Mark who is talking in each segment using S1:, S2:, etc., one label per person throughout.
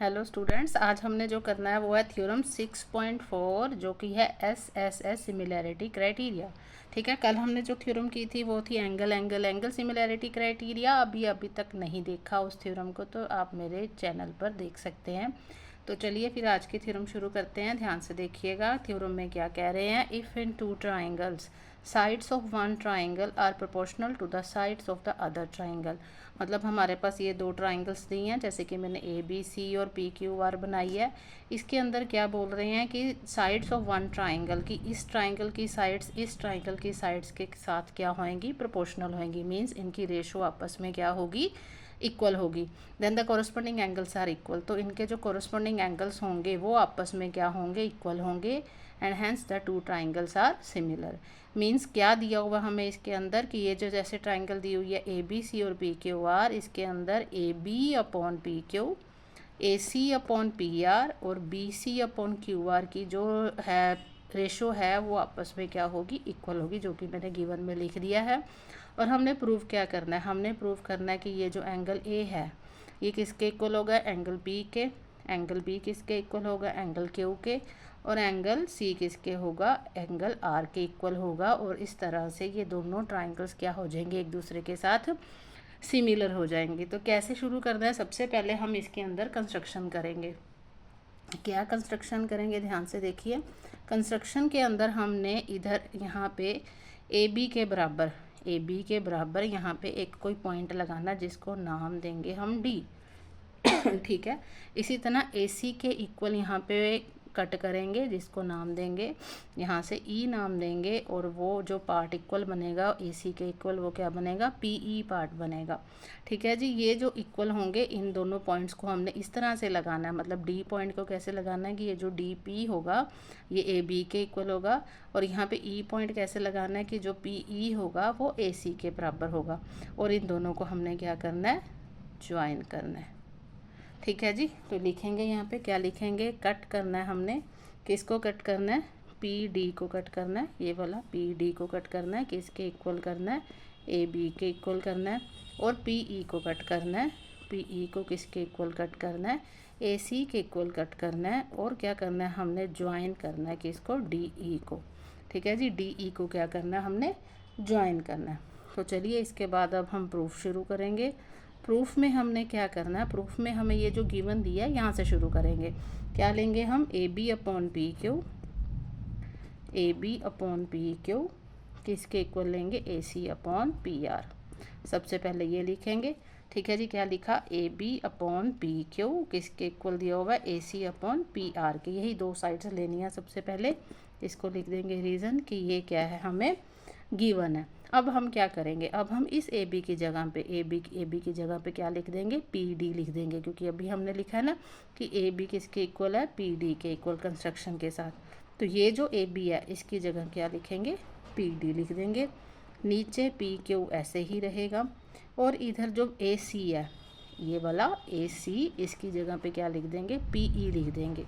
S1: Hello students, आज हमने जो करना है वो है थ्योरम 6.4 जो कि है एस सिमिलैरिटी क्राइटेरिया। ठीक है, कल हमने जो थ्योरम की थी वो थी एंगल सिमिलैरिटी क्राइटेरिया। अभी तक नहीं देखा उस थ्योरम को तो आप मेरे चैनल पर देख सकते हैं। तो चलिए फिर आज की थ्योरम शुरू करते हैं। ध्यान से देखिएगा थ्योरम में क्या कह रहे हैं। If in two triangles sides of one triangle are proportional to the sides of the other triangle. मतलब हमारे पास ये दो ट्राइंगल्स दी हैं, जैसे कि मैंने ए बी सी और पी क्यू आर बनाई है। इसके अंदर क्या बोल रहे हैं कि साइड्स ऑफ वन ट्राइंगल की इस ट्राइंगल की साइड्स इस ट्राइंगल की साइड्स के साथ क्या होंगी, प्रोपोर्शनल होंगी। मीन्स इनकी रेशो आपस में क्या होगी, इक्वल होगी। Then the corresponding angles are equal, तो इनके जो कॉरस्पॉन्डिंग एंगल्स होंगे वो आपस में क्या होंगे, इक्वल होंगे। And hence the two triangles are similar. Means क्या दिया हुआ हमें इसके अंदर कि ये जो जैसे ट्राइंगल दी हुई है ए बी सी और पी क्यू आर, इसके अंदर A B upon P Q, A C upon P R और B C upon Q R की जो है रेशो है वो आपस में क्या होगी, इक्वल होगी, जो कि मैंने गिवन में लिख दिया है। और हमने प्रूव क्या करना है, हमने प्रूव करना है कि ये जो एंगल ए है ये किसके इक्वल होगा, एंगल बी के। एंगल बी किसके इक्वल होगा, एंगल क्यू के। और एंगल सी किसके होगा, एंगल आर के इक्वल होगा। और इस तरह से ये दोनों ट्राइंगल्स क्या हो जाएंगे, एक दूसरे के साथ सिमिलर हो जाएंगे। तो कैसे शुरू करना है, सबसे पहले हम इसके अंदर कंस्ट्रक्शन करेंगे। क्या कंस्ट्रक्शन करेंगे, ध्यान से देखिए। कंस्ट्रक्शन के अंदर हमने इधर यहाँ पे ए बी के बराबर यहाँ पे एक कोई पॉइंट लगाना जिसको नाम देंगे हम डी। ठीक है, इसी तरह ए सी के इक्वल यहाँ पे कट करेंगे जिसको नाम देंगे यहाँ से ई नाम देंगे। और वो जो पार्ट इक्वल बनेगा ए सी के इक्वल वो क्या बनेगा, पी ई पार्ट बनेगा। ठीक है जी, ये जो इक्वल होंगे इन दोनों पॉइंट्स को हमने इस तरह से लगाना है। मतलब डी पॉइंट को कैसे लगाना है कि ये जो डी पी होगा ये ए बी के इक्वल होगा। और यहाँ पे ई पॉइंट कैसे लगाना है कि जो पी ई होगा वो ए सी के बराबर होगा। और इन दोनों को हमने क्या करना है, ज्वाइन करना है। ठीक है जी, तो लिखेंगे यहाँ पे क्या लिखेंगे, कट करना है हमने। किसको कट करना है, पी डी को कट करना है। ये वाला पी डी को कट करना है, किसके इक्वल करना है, ए बी के इक्वल करना है। और पी ई को कट करना है, पी ई को किसके इक्वल कट करना है, ए सी के इक्वल कट करना है। और क्या करना है, हमने ज्वाइन करना है किसको, डी ई को। ठीक है जी, डी ई को क्या करना है, हमने ज्वाइन करना है। तो चलिए इसके बाद अब हम प्रूफ शुरू करेंगे। प्रूफ में हमने क्या करना है, प्रूफ में हमें ये जो गिवन दिया है यहाँ से शुरू करेंगे। क्या लेंगे हम, A B upon P Q, A B upon P Q किसके इक्वल लेंगे, A C upon P R. सबसे पहले ये लिखेंगे। ठीक है जी, क्या लिखा, A B upon P Q किसके इक्वल दिया होगा, A C upon P R के। यही दो साइड्स लेनी है। सबसे पहले इसको लिख देंगे रीज़न कि ये क्या है, हमें गिवन है। अब हम क्या करेंगे, अब हम इस ए बी की जगह पे ए बी की जगह पे क्या लिख देंगे, पी डी लिख देंगे। क्योंकि अभी हमने लिखा है ना कि ए बी किसके इक्वल है, पी डी के इक्वल कंस्ट्रक्शन के साथ। तो ये जो ए बी है इसकी जगह क्या लिखेंगे, पी डी लिख देंगे। नीचे पी क्यू ऐसे ही रहेगा। और इधर जो ए सी है ये वाला ए सी, इसकी जगह पे क्या लिख देंगे, पी ई लिख देंगे।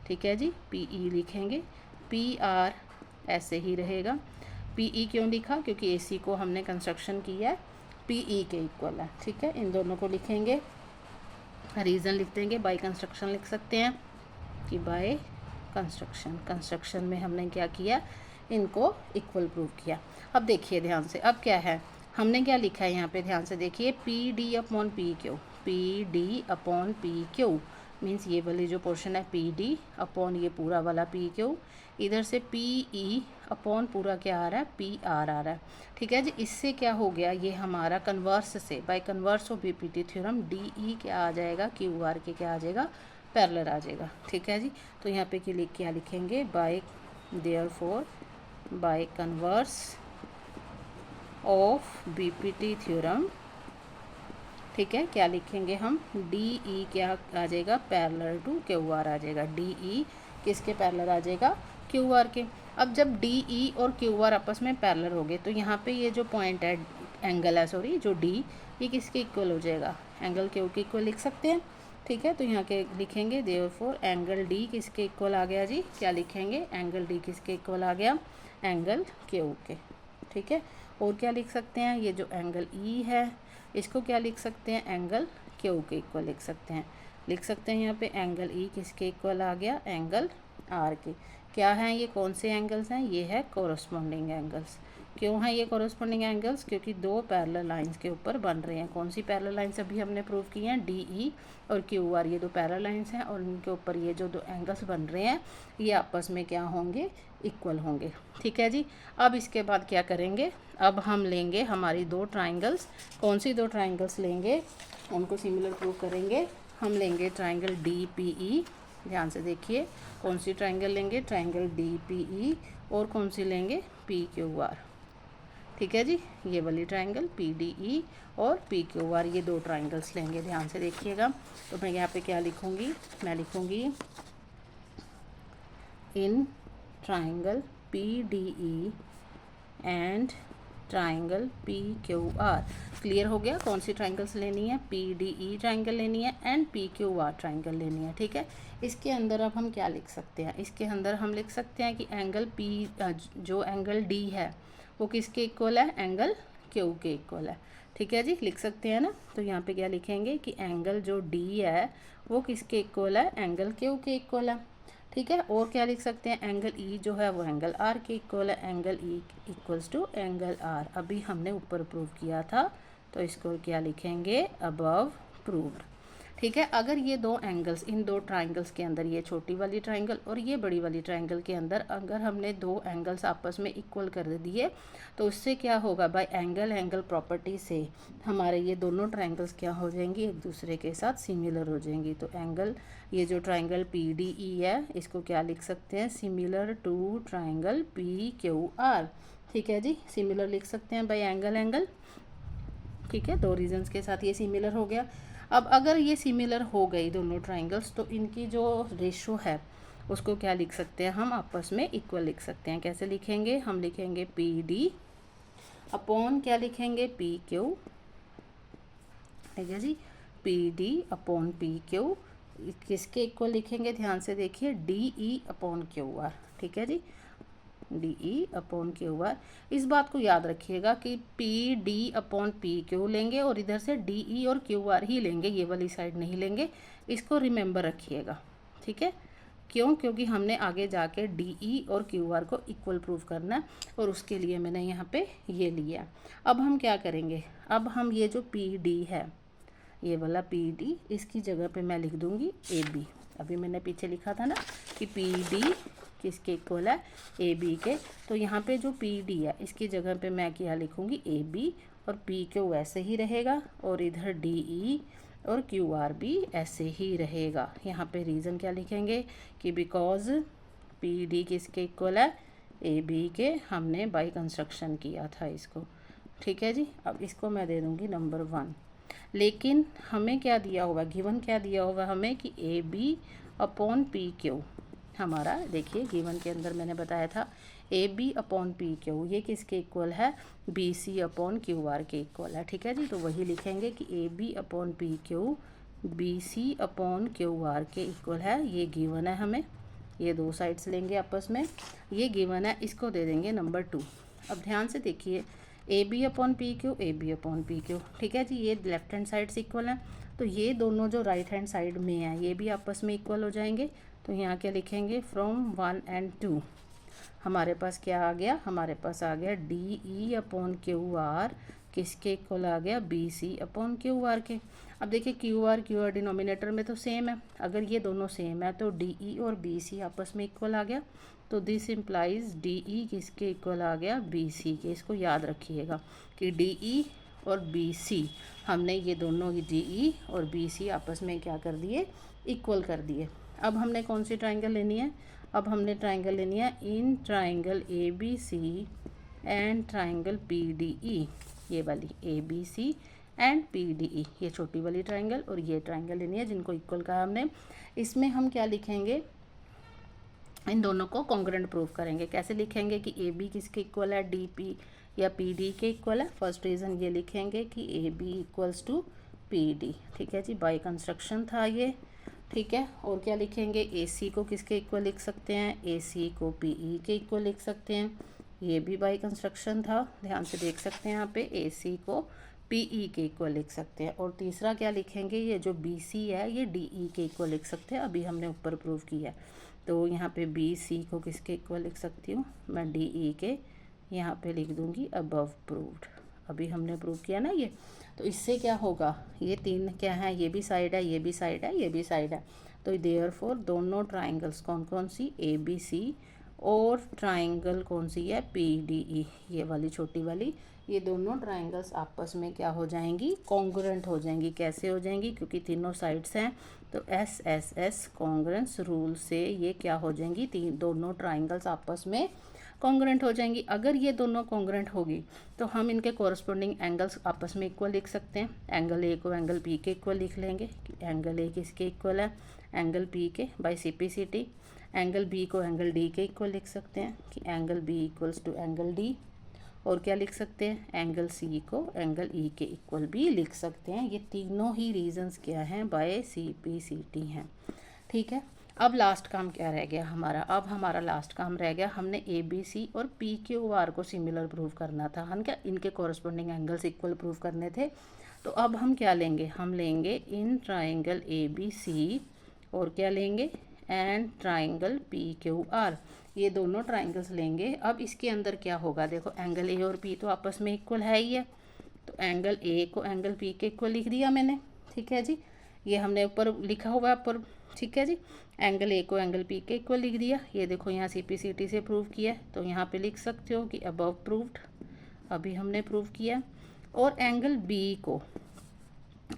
S1: ठीक है जी, पी ई लिखेंगे। पी आर ऐसे ही रहेगा। पी ई क्यों लिखा, क्योंकि ए सी को हमने कंस्ट्रक्शन किया है, पी ई के इक्वल है। ठीक है, इन दोनों को लिखेंगे, रीज़न लिख देंगे, बाय कंस्ट्रक्शन लिख सकते हैं कि बाय कंस्ट्रक्शन में हमने क्या किया, इनको इक्वल प्रूव किया। अब देखिए ध्यान से, अब क्या है, हमने क्या लिखा है यहाँ पे, ध्यान से देखिए, P D upon P Q, P D upon P Q means ये वाली जो पोर्शन है पी डी अपॉन ये पूरा वाला पी क्यू। इधर से पी ई अपॉन पूरा क्या आ रहा है, पी आर आ रहा है। ठीक है जी, इससे क्या हो गया, ये हमारा कन्वर्स से bye converse of BPT theorem D E क्या आ जाएगा, क्यू आर के क्या आ जाएगा, पैरेलल आ जाएगा। ठीक है जी, तो यहाँ पे क्या लिखेंगे, by therefore by converse of BPT theorem. ठीक है, क्या लिखेंगे हम, डी ई क्या आ जाएगा, पैरेलल टू क्यू आर आ जाएगा। डी ई किसके पैरेलल आ जाएगा, क्यू आर के। अब जब डी ई और क्यू आर आपस में पैरेलल हो गए तो यहाँ पे ये जो पॉइंट है, एंगल है सॉरी, जो डी, ये किसके इक्वल हो जाएगा, एंगल क्यू के इक्वल लिख सकते हैं। ठीक है, तो यहाँ के लिखेंगे देयरफॉर एंगल डी किसके इक्वल आ गया जी, क्या लिखेंगे, एंगल डी किसके इक्वल आ गया, एंगल क्यू के। ठीक है, और क्या लिख सकते हैं, ये जो एंगल ई है इसको क्या लिख सकते हैं, एंगल क्यू के इक्वल लिख सकते हैं। लिख सकते हैं यहाँ पे एंगल ई किसके इक्वल आ गया, एंगल आर के। क्या हैं ये, कौन से एंगल्स हैं, ये है कोरस्पॉन्डिंग एंगल्स। क्यों है ये कोरस्पॉन्डिंग एंगल्स, क्योंकि दो पैरेलल लाइंस के ऊपर बन रहे हैं। कौन सी पैरेलल लाइंस अभी हमने प्रूव की हैं, डी ई और क्यू आर, ये दो पैरेलल लाइंस हैं और इनके ऊपर ये जो दो एंगल्स बन रहे हैं ये आपस में क्या होंगे, इक्वल होंगे। ठीक है जी। अब इसके बाद क्या करेंगे, अब हम लेंगे हमारी दो ट्राइंगल्स। कौन सी दो ट्राइंगल्स लेंगे, उनको सिमिलर प्रूव करेंगे। हम लेंगे ट्राइंगल डी पी ई, ध्यान से देखिए कौन सी ट्राइंगल लेंगे, ट्राइंगल डी पी ई, और कौन सी लेंगे, पी क्यू आर। ठीक है जी, ये वाली ट्राइंगल पी डी ई और पी क्यू आर, ये दो ट्राइंगल्स लेंगे। ध्यान से देखिएगा। तो मैं यहाँ पे क्या लिखूँगी, मैं लिखूँगी in triangle P D E and triangle P Q are. Clear हो गया, कौन सी ट्राइंगल्स लेनी है, पी डी ई ट्राइंगल लेनी है and P Q R triangle लेनी है। ठीक है। इसके अंदर अब हम क्या लिख सकते हैं, इसके अंदर हम लिख सकते हैं कि एंगल पी जो एंगल डी है वो किसके इक्वल है, एंगल क्यू के इक्वल है। ठीक है जी, लिख सकते हैं ना। तो यहाँ पे क्या लिखेंगे कि एंगल जो डी है वो किसके इक्वल है, एंगल क्यू के इक्वल है। ठीक है। और क्या लिख सकते हैं, एंगल ई जो है वो एंगल आर के इक्वल है, angle E equals to angle R. अभी हमने ऊपर प्रूव किया था, तो इसको क्या लिखेंगे, अबव प्रूव्ड। ठीक है। अगर ये दो एंगल्स, इन दो ट्राइंगल्स के अंदर, ये छोटी वाली ट्राइंगल और ये बड़ी वाली ट्राइंगल के अंदर अगर हमने दो एंगल्स आपस में इक्वल कर दिए तो उससे क्या होगा, बाय एंगल एंगल प्रॉपर्टी से हमारे ये दोनों ट्राइंगल्स क्या हो जाएंगी, एक दूसरे के साथ सिमिलर हो जाएंगी। तो एंगल, ये जो ट्राइंगल पी डी ई है इसको क्या लिख सकते हैं, similar to triangle P Q R. ठीक है जी, सिमिलर लिख सकते हैं बाय एंगल एंगल। ठीक है, दो रीजंस के साथ ये सिमिलर हो गया। अब अगर ये सिमिलर हो गई दोनों ट्राइंगल्स तो इनकी जो रेशो है उसको क्या लिख सकते हैं, हम आपस में इक्वल लिख सकते हैं। कैसे लिखेंगे, हम लिखेंगे पी डी अपॉन क्या लिखेंगे, पी क्यू। ठीक है जी, P D upon P Q किसके इक्वल लिखेंगे, ध्यान से देखिए, D E upon Q R. ठीक है जी, D E upon Q R. इस बात को याद रखिएगा कि P D upon P Q लेंगे और इधर से डी ई और क्यू आर ही लेंगे, ये वाली साइड नहीं लेंगे। इसको रिमेंबर रखिएगा। ठीक है, क्यों, क्योंकि हमने आगे जाके डी ई और क्यू आर को इक्वल प्रूव करना है और उसके लिए मैंने यहाँ पे ये लिया। अब हम क्या करेंगे, अब हम ये जो पी डी है, ये वाला पी डी, इसकी जगह पे मैं लिख दूँगी ए बी। अभी मैंने पीछे लिखा था ना कि पी डी किसके इक्वल है, ए बी के। तो यहाँ पे जो पी डी है इसकी जगह पे मैं क्या लिखूँगी, ए बी, और पी क्यू वैसे ही रहेगा और इधर डी ई और क्यू आर भी ऐसे ही रहेगा। यहाँ पे रीज़न क्या लिखेंगे कि बिकॉज पी डी किसके इक्वल है, ए बी के। हमने बाई कंस्ट्रक्शन किया था इसको। ठीक है जी, अब इसको मैं दे दूँगी नंबर 1। लेकिन हमें क्या दिया होगा, गिवन क्या दिया होगा हमें कि A B upon P Q हमारा, देखिए गिवन के अंदर मैंने बताया था A B upon P Q ये किसके इक्वल है, B C upon Q R के इक्वल है। ठीक है जी, तो वही लिखेंगे कि A B upon P Q B C upon Q R के इक्वल है। ये गिवन है हमें, ये दो साइड्स लेंगे आपस में, ये गिवन है, इसको दे देंगे नंबर 2। अब ध्यान से देखिए, A B upon P Q, A B upon P Q. ठीक है जी, ये लेफ्ट हैंड साइड से इक्वल है, तो ये दोनों जो राइट हैंड साइड में है ये भी आपस में इक्वल हो जाएंगे। तो यहाँ क्या लिखेंगे, फ्रॉम 1 and 2 हमारे पास क्या आ गया, हमारे पास आ गया D E upon Q R किसके इक्वल आ गया, B C upon Q R के। अब देखिए क्यू आर डिनोमिनेटर में तो सेम है, अगर ये दोनों सेम है तो डी ई और बी सी आपस में इक्वल आ गया। तो दिस इम्प्लाइज डी ई किसके इक्वल आ गया, बी सी के। इसको याद रखिएगा कि डी ई और बी सी हमने ये दोनों डी ई और बी सी आपस में क्या कर दिए, इक्वल कर दिए। अब हमने कौन सी ट्राइंगल लेनी है, अब हमने ट्राइंगल लेनी है in triangle A B C and triangle P D E, ये वाली A B C and P D E, ये छोटी वाली ट्राइंगल और ये ट्राइंगल लेनी है जिनको इक्वल कहा हमने। इसमें हम क्या लिखेंगे, इन दोनों को कॉन्ग्रुएंट प्रूफ करेंगे। कैसे लिखेंगे कि ए बी किसके इक्वल है, डी पी या पी डी के इक्वल है। फर्स्ट रीज़न ये लिखेंगे कि A B equals to P D. ठीक है जी, बाय कंस्ट्रक्शन था ये। ठीक है, और क्या लिखेंगे, ए सी को किसके इक्वल लिख सकते हैं, ए सी को पी ई के इक्वल लिख सकते हैं, ये भी बाय कंस्ट्रक्शन था। ध्यान से देख सकते हैं यहाँ पे, ए सी को PE के इक्वल लिख सकते हैं। और तीसरा क्या लिखेंगे, ये जो BC है ये DE के इक्वल लिख सकते हैं, अभी हमने ऊपर प्रूव किया है। तो यहाँ पे BC को किसके इक्वल लिख सकती हूँ मैं, DE के यहाँ पे लिख दूँगी अबव प्रूव्ड। अभी हमने प्रूव किया ना ये। तो इससे क्या होगा, ये तीन क्या है, ये भी साइड है, ये भी साइड है, ये भी साइड है। तो देयरफॉर दोनों ट्राइंगल्स कौन कौन सी, ABC, और ट्राइंगल कौन सी है, PDE, ये वाली छोटी वाली, ये दोनों ट्राइंगल्स आपस में क्या हो जाएंगी, कॉन्ग्रुएंट हो जाएंगी। कैसे हो जाएंगी, क्योंकि तीनों साइड्स हैं। तो SSS कॉन्ग्रुएंस रूल से ये क्या हो जाएंगी, दोनों ट्राइंगल्स आपस में कॉन्ग्रुएंट हो जाएंगी। अगर ये दोनों कॉन्ग्रुएंट होगी तो हम इनके कॉरस्पॉन्डिंग एंगल्स आपस में इक्वल लिख सकते हैं। एंगल A को एंगल P के इक्वल लिख लेंगे कि एंगल A किसके इक्वल है, एंगल P के बाय CPCT। एंगल B को एंगल D के इक्वल लिख सकते हैं कि angle B equals to angle D। और क्या लिख सकते हैं, एंगल C को एंगल E के इक्वल भी लिख सकते हैं। ये तीनों ही रीजंस क्या हैं, बाय CPCT हैं। ठीक है, अब लास्ट काम क्या रह गया हमारा, अब हमारा लास्ट काम रह गया, हमने ABC और PQR को सिमिलर प्रूव करना था। हम क्या इनके कॉरस्पॉन्डिंग एंगल्स इक्वल प्रूव करने थे। तो अब हम क्या लेंगे, हम लेंगे इन ट्राइंगल ABC और क्या लेंगे, एंड ट्राइंगल PQR, ये दोनों ट्राइंगल्स लेंगे। अब इसके अंदर क्या होगा, देखो एंगल A और P तो आपस में इक्वल है ही है। तो एंगल A को एंगल P के इक्वल लिख दिया मैंने। ठीक है जी, ये हमने ऊपर लिखा हुआ है ऊपर। ठीक है जी, एंगल A को एंगल P के इक्वल लिख दिया। ये देखो यहाँ CPCT से प्रूव किया है, तो यहाँ पे लिख सकते हो कि अबव प्रूव्ड, अभी हमने प्रूव किया। और एंगल B को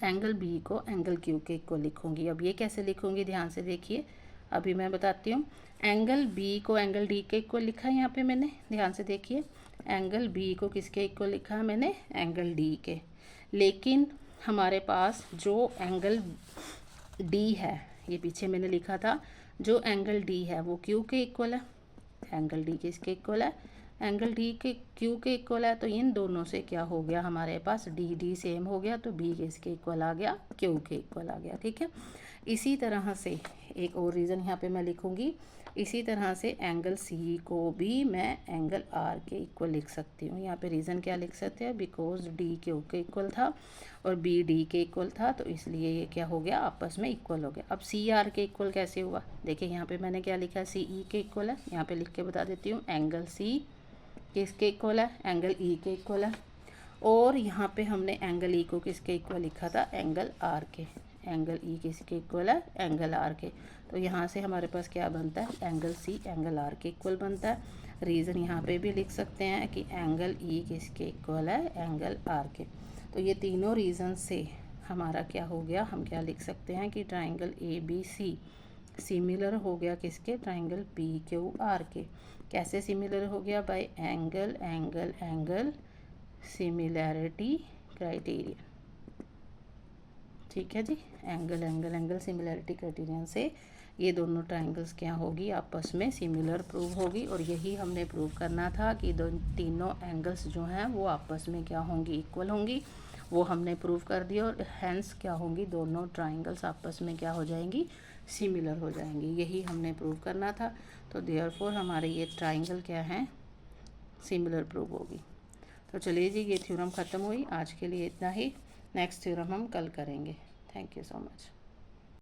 S1: एंगल Q के इक्वल लिखूंगी। अब ये कैसे लिखूंगी, ध्यान से देखिए, अभी मैं बताती हूँ। एंगल B को एंगल D के इक्वल लिखा है यहाँ पे मैंने, ध्यान से देखिए। एंगल B को किसके इक्वल लिखा है मैंने, एंगल D के। लेकिन हमारे पास जो एंगल D है, ये पीछे मैंने लिखा था, जो एंगल D है वो Q के इक्वल है। एंगल D किसके इक्वल है, एंगल D के Q के इक्वल है। तो इन दोनों से क्या हो गया, हमारे पास D सेम हो गया, तो B किसके इक्वल आ गया, Q के इक्वल आ गया। ठीक है, इसी तरह से एक और रीज़न यहाँ पे मैं लिखूँगी। इसी तरह से एंगल C को भी मैं एंगल R के इक्वल लिख सकती हूँ। यहाँ पे रीज़न क्या लिख सकते हैं, बिकॉज D Q के इक्वल था और B D के इक्वल था, तो इसलिए ये क्या हो गया, आपस में इक्वल हो गया। अब C R के इक्वल कैसे हुआ, देखिए यहाँ पे मैंने क्या लिखा है, C E के इक्वल है। यहाँ पे लिख के बता देती हूँ, एंगल C किसके इक्वल है, एंगल E के इक्वल है। और यहाँ पे हमने एंगल E को किसके इक्वल लिखा था, एंगल R के। एंगल E किसके इक्वल है, एंगल R के। तो यहाँ से हमारे पास क्या बनता है, एंगल C एंगल R के इक्वल बनता है। रीज़न यहाँ पे भी लिख सकते हैं कि एंगल E किसके इक्वल है, एंगल R के। तो ये तीनों रीज़न से हमारा क्या हो गया, हम क्या लिख सकते हैं कि ट्राइंगल ABC सिमिलर हो गया किसके, ट्राइंगल PQR के। कैसे सिमिलर हो गया, by angle angle angle similarity criteria. ठीक है जी, angle angle angle similarity criterion से ये दोनों ट्राइंगल्स क्या होगी, आपस में सिमिलर प्रूव होगी। और यही हमने प्रूव करना था कि तीनों एंगल्स जो हैं वो आपस में क्या होंगी, इक्वल होंगी। वो हमने प्रूव कर दिया, और हैंस क्या होंगी, दोनों ट्राइंगल्स आपस में क्या हो जाएंगी, सिमिलर हो जाएंगी। यही हमने प्रूव करना था। तो देयरफॉर हमारे ये ट्राइंगल क्या हैं, सिमिलर प्रूव होगी। तो चलिए जी, ये थ्योरम ख़त्म हुई। आज के लिए इतना ही। नेक्स्ट थ्योरम हम कल करेंगे। Thank you so much.